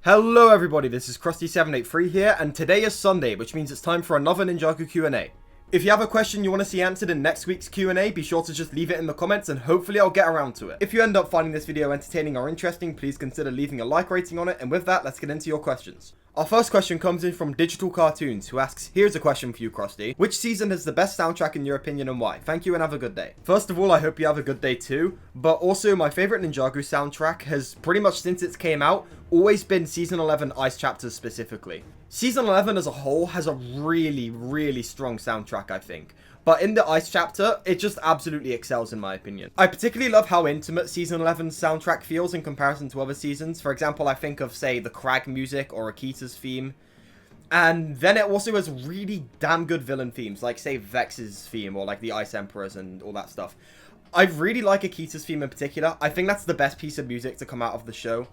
Hello everybody, this is Krusty783 here, and today is Sunday, which means it's time for another Ninjago Q&A. If you have a question you want to see answered in next week's Q&A, be sure to just leave it in the comments and hopefully I'll get around to it. If you end up finding this video entertaining or interesting, please consider leaving a like rating on it, and with that, let's get into your questions. Our first question comes in from Digital Cartoons, who asks, here's a question for you, Krusty. Which season has the best soundtrack in your opinion and why? Thank you and have a good day. First of all, I hope you have a good day too, but also my favorite Ninjago soundtrack has pretty much since it came out, always been Season 11 Ice Chapters specifically. Season 11 as a whole has a really strong soundtrack, I think. But in the Ice Chapter, it just absolutely excels in my opinion. I particularly love how intimate Season 11's soundtrack feels in comparison to other seasons. For example, I think of, say, the Crag music or Akita's theme. And then it also has really damn good villain themes, like, say, Vex's theme or, like, the Ice Emperors and all that stuff. I really like Akita's theme in particular. I think that's the best piece of music to come out of the show.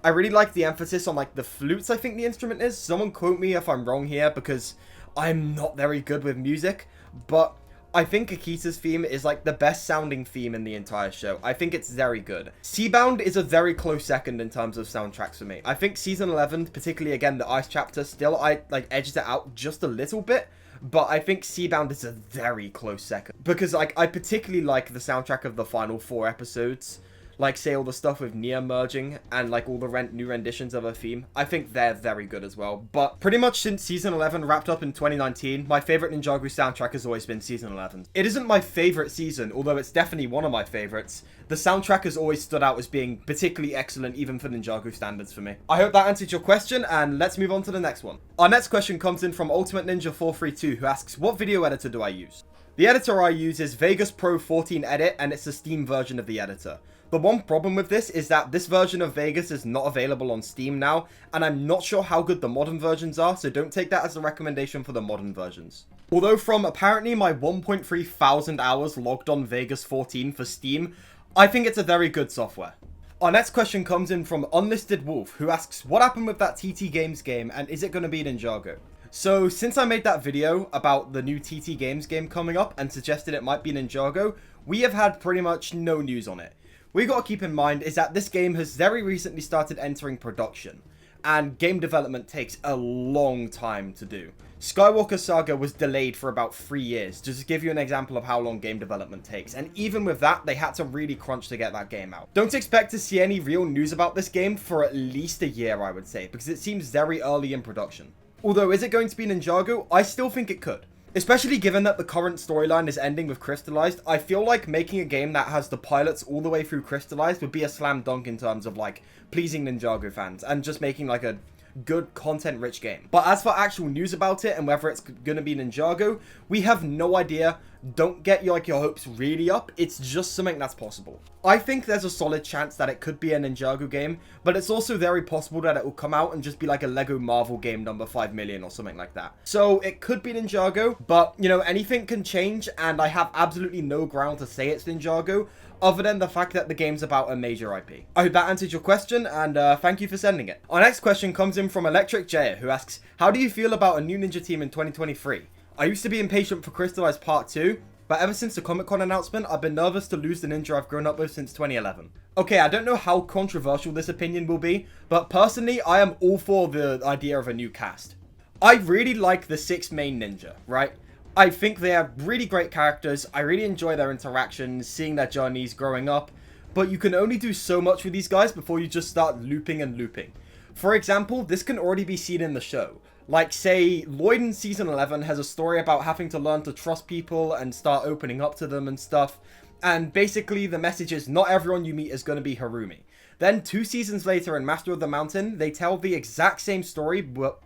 I really like the emphasis on, like, the flutes, I think the instrument is. Someone quote me if I'm wrong here, because I'm not very good with music. But I think Akita's theme is, like, the best sounding theme in the entire show. I think it's very good. Seabound is a very close second in terms of soundtracks for me. I think Season 11, particularly, again, the Ice Chapter, still, edged it out just a little bit. But I think Seabound is a very close second. Because, like, I particularly like the soundtrack of the final 4 episodes. Like, say, all the stuff with Nia merging and, like, all the new renditions of her theme. I think they're very good as well. But pretty much since Season 11 wrapped up in 2019, my favorite Ninjago soundtrack has always been Season 11. It isn't my favorite season, although it's definitely one of my favorites. The soundtrack has always stood out as being particularly excellent, even for Ninjago standards for me. I hope that answered your question, and let's move on to the next one. Our next question comes in from Ultimate Ninja 432, who asks, what video editor do I use? The editor I use is Vegas Pro 14 Edit, and it's the Steam version of the editor. The one problem with this is that this version of Vegas is not available on Steam now, and I'm not sure how good the modern versions are, so don't take that as a recommendation for the modern versions. Although from apparently my 1.3 thousand hours logged on Vegas 14 for Steam, I think it's a very good software. Our next question comes in from Unlisted Wolf, who asks, what happened with that TT Games game, and is it going to be Ninjago? So, since I made that video about the new TT Games game coming up and suggested it might be Ninjago, we have had pretty much no news on it. We got to keep in mind is that this game has very recently started entering production, and game development takes a long time to do. Skywalker Saga was delayed for about 3 years, just to give you an example of how long game development takes, and even with that, they had to really crunch to get that game out. Don't expect to see any real news about this game for at least a year, I would say, because it seems very early in production. Although, is it going to be Ninjago? I still think it could. Especially given that the current storyline is ending with Crystalized, I feel like making a game that has the pilots all the way through Crystalized would be a slam dunk in terms of, like, pleasing Ninjago fans and just making, like, a good content-rich game. But as for actual news about it and whether it's gonna be Ninjago, we have no idea. Don't get your hopes really up. It's just something that's possible. I think there's a solid chance that it could be a Ninjago game, but it's also very possible that it will come out and just be like a Lego Marvel game number 5 million or something like that. So it could be Ninjago, but, you know, anything can change, and I have absolutely no ground to say it's Ninjago, other than the fact that the game's about a major IP. I hope that answered your question, and thank you for sending it. Our next question comes in from Electric Jaya, who asks, how do you feel about a new ninja team in 2023? I used to be impatient for Crystalized Part 2, but ever since the Comic-Con announcement, I've been nervous to lose the ninja I've grown up with since 2011. Okay, I don't know how controversial this opinion will be, but personally, I am all for the idea of a new cast. I really like the 6 main ninja, right? I think they are really great characters, I really enjoy their interactions, seeing their journeys growing up, but you can only do so much with these guys before you just start looping and looping. For example, this can already be seen in the show. Like, say, Lloyd in Season 11 has a story about having to learn to trust people and start opening up to them and stuff. And basically, the message is not everyone you meet is going to be Harumi. Then, 2 seasons later in Master of the Mountain, they tell the exact same story, but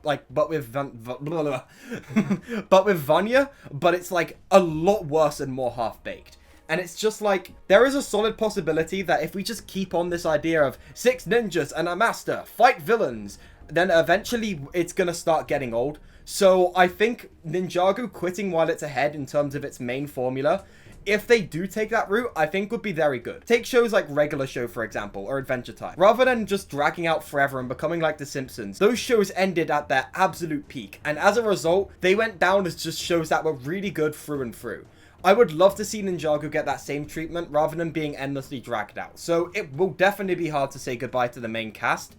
with Vanya, but it's, like, a lot worse and more half-baked. And it's just like, there is a solid possibility that if we just keep on this idea of 6 ninjas and a master, fight villains, then eventually it's gonna start getting old. So I think Ninjago quitting while it's ahead in terms of its main formula, if they do take that route, I think would be very good. Take shows like Regular Show, for example, or Adventure Time. Rather than just dragging out forever and becoming like The Simpsons, those shows ended at their absolute peak, and as a result, they went down as just shows that were really good through and through. I would love to see Ninjago get that same treatment rather than being endlessly dragged out. So it will definitely be hard to say goodbye to the main cast,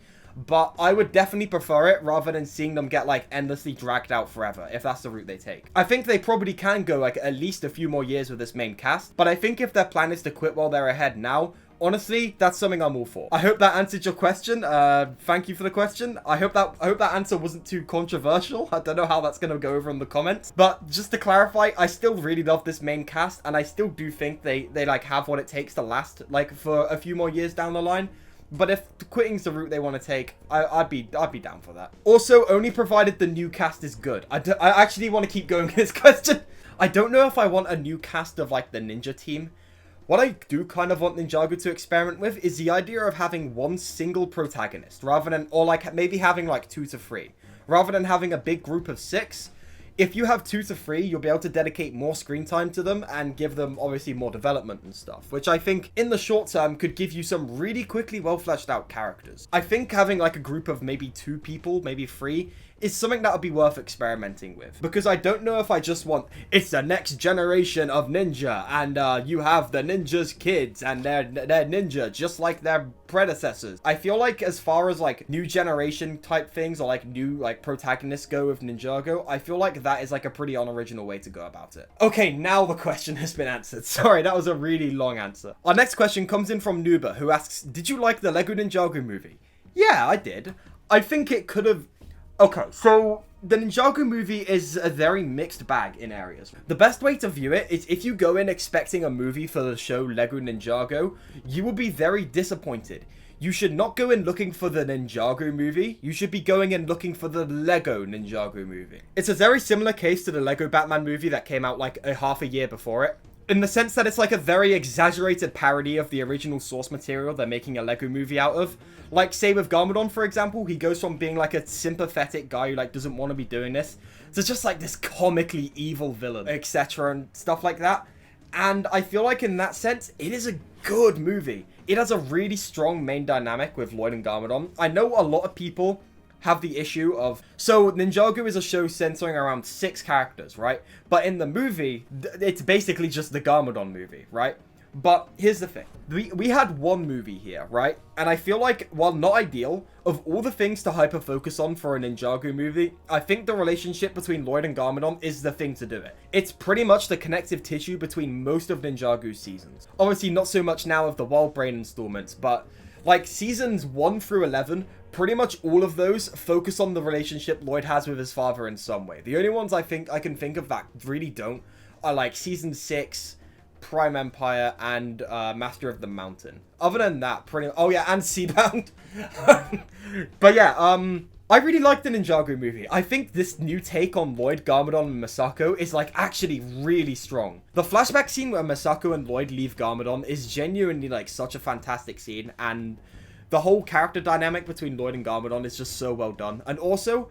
but I would definitely prefer it rather than seeing them get like endlessly dragged out forever, if that's the route they take. I think they probably can go like at least a few more years with this main cast, but I think if their plan is to quit while they're ahead now, honestly, that's something I'm all for. I hope that answered your question. Thank you for the question. I hope that answer wasn't too controversial. I don't know how that's gonna go over in the comments. But just to clarify, I still really love this main cast, and I still do think they like have what it takes to last like for a few more years down the line. But if quitting's the route they want to take, I'd be down for that. Also, only provided the new cast is good. I actually want to keep going with this question. I don't know if I want a new cast of like the ninja team. What I do kind of want Ninjago to experiment with is the idea of having one single protagonist rather than, or like maybe having like 2 to 3. Rather than having a big group of 6, if you have 2 to 3, you'll be able to dedicate more screen time to them and give them obviously more development and stuff, which I think in the short term could give you some really quickly well fleshed out characters. I think having like a group of maybe 2 people, maybe 3, is something that would be worth experimenting with, because I don't know if I just want it's the next generation of ninja and you have the ninja's kids and they're ninja just like their predecessors. I feel like as far as like new generation type things or like new like protagonists go with Ninjago, I feel like that is like a pretty unoriginal way to go about it. Okay, now the question has been answered. Sorry, that was a really long answer. Our next question comes in from Nuba, who asks, did you like the Lego Ninjago movie? Yeah, I did. I think it could have... Okay, so the Ninjago movie is a very mixed bag in areas. The best way to view it is if you go in expecting a movie for the show Lego Ninjago, you will be very disappointed. You should not go in looking for the Ninjago movie. You should be going in looking for the Lego Ninjago movie. It's a very similar case to the Lego Batman movie that came out like a half a year before it, in the sense that it's like a very exaggerated parody of the original source material they're making a Lego movie out of. Like, say with Garmadon, for example, he goes from being like a sympathetic guy who like doesn't want to be doing this to just like this comically evil villain, etc. and stuff like that. And I feel like in that sense, it is a good movie. It has a really strong main dynamic with Lloyd and Garmadon. I know a lot of people have the issue of... So, Ninjago is a show centering around 6 characters, right? But in the movie, it's basically just the Garmadon movie, right? But here's the thing. We had one movie here, right? And I feel like, while not ideal, of all the things to hyper-focus on for a Ninjago movie, I think the relationship between Lloyd and Garmadon is the thing to do it. It's pretty much the connective tissue between most of Ninjago's seasons. Obviously, not so much now of the Wild Brain installments, but like seasons 1 through 11, pretty much all of those focus on the relationship Lloyd has with his father in some way. The only ones I can think of that really don't are like season 6, Prime Empire, and Master of the Mountain. Other than that, pretty... Oh yeah, and Seabound. But yeah, I really like the Ninjago movie. I think this new take on Lloyd, Garmadon, and Masako is like actually really strong. The flashback scene where Masako and Lloyd leave Garmadon is genuinely like such a fantastic scene, and the whole character dynamic between Lloyd and Garmadon is just so well done. And also,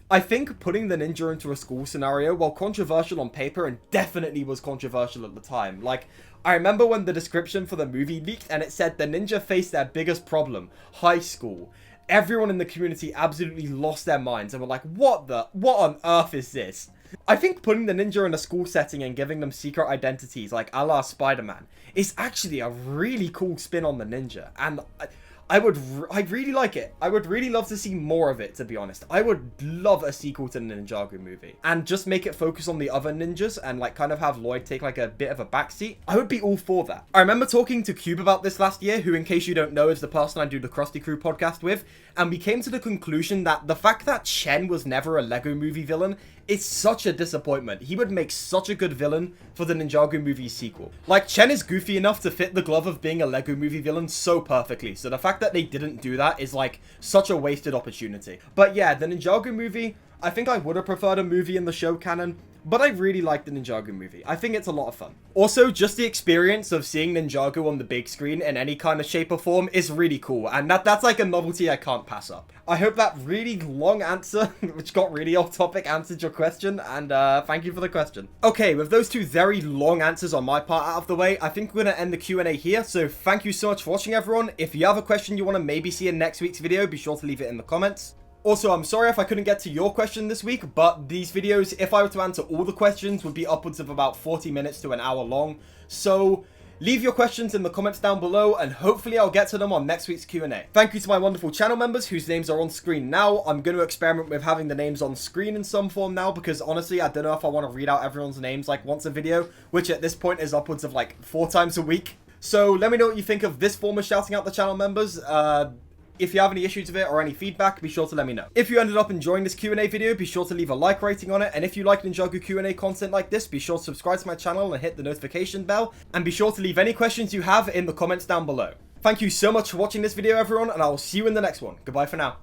I think putting the ninja into a school scenario, while controversial on paper, and definitely was controversial at the time. Like, I remember when the description for the movie leaked and it said the ninja faced their biggest problem, high school. Everyone in the community absolutely lost their minds and were like, what on earth is this? I think putting the ninja in a school setting and giving them secret identities like a la Spider-Man is actually a really cool spin on the ninja. And I'd really like it. I would really love to see more of it, to be honest. I would love a sequel to the Ninjago movie. And just make it focus on the other ninjas and like kind of have Lloyd take like a bit of a backseat. I would be all for that. I remember talking to Cube about this last year, who, in case you don't know, is the person I do the Krusty Crew podcast with. And we came to the conclusion that the fact that Chen was never a Lego movie villain is such a disappointment. He would make such a good villain for the Ninjago movie sequel. Like, Chen is goofy enough to fit the glove of being a Lego movie villain so perfectly. So the fact that they didn't do that is like such a wasted opportunity. But yeah, the Ninjago movie, I think I would have preferred a movie in the show canon, but I really like the Ninjago movie. I think it's a lot of fun. Also, just the experience of seeing Ninjago on the big screen in any kind of shape or form is really cool, and that's like a novelty I can't pass up. I hope that really long answer, which got really off topic, answered your question, and thank you for the question. Okay, with those 2 very long answers on my part out of the way, I think we're gonna end the Q&A here, so thank you so much for watching, everyone. If you have a question you want to maybe see in next week's video, be sure to leave it in the comments. Also, I'm sorry if I couldn't get to your question this week, but these videos, if I were to answer all the questions, would be upwards of about 40 minutes to an hour long. So Leave your questions in the comments down below, and hopefully I'll get to them on next week's Q&A. Thank you to my wonderful channel members whose names are on screen now. I'm going to experiment with having the names on screen in some form now, because honestly, I don't know if I want to read out everyone's names like once a video, which at this point is upwards of like 4 times a week. So let me know what you think of this form of shouting out the channel members. If you have any issues with it or any feedback, be sure to let me know. If you ended up enjoying this Q&A video, be sure to leave a like rating on it. And if you like Ninjago Q&A content like this, be sure to subscribe to my channel and hit the notification bell. And be sure to leave any questions you have in the comments down below. Thank you so much for watching this video, everyone, and I will see you in the next one. Goodbye for now.